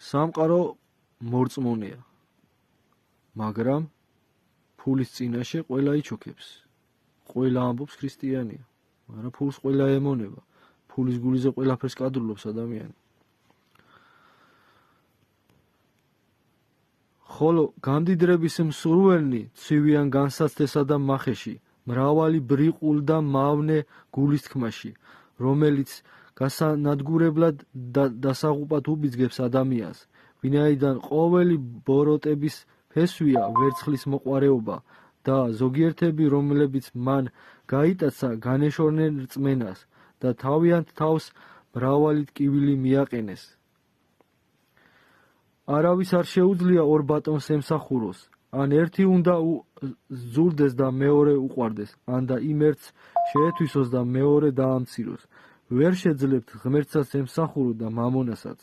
სამყარო მორწმუნეა, მაგრამ ფულის წინაშე ყველა იჩოქებს. ყველა ამბობს ქრისტიანია, მაგრამ ფულს ყველა ემონება. ფულის გულიზე ყველაფერს კადრულობს ადამიანი. ხოლო გამდიდრების მსურველნი ცივიან განსაცდესა და მახეში, მრავალი ბრიყულ და მავნე გულისთქმაში, რომელიც გასანადგურებლად დასაღუპად უბიძგებს ადამიანს, ვინაიდან ყოველი ბოროტების ფესვია ვერცხლის მოყვარეობა და ზოგიერთები, რომლებიც მან გაიტაცა, განეშორნენ რწმენას და თავიანთ თავს მრავალი ტკივილი მიაყენეს. არავის არ შეუძლია ორ ბატონს ემსახუროს, ან ერთი უნდა ზურდეს და მეორე უყვარდეს, ან და იმ ერთს შეეთვისოს და მეორე დაამციროს. ვერ შეძლებთ ღმერთსაც ემსახურო და მამონასაც.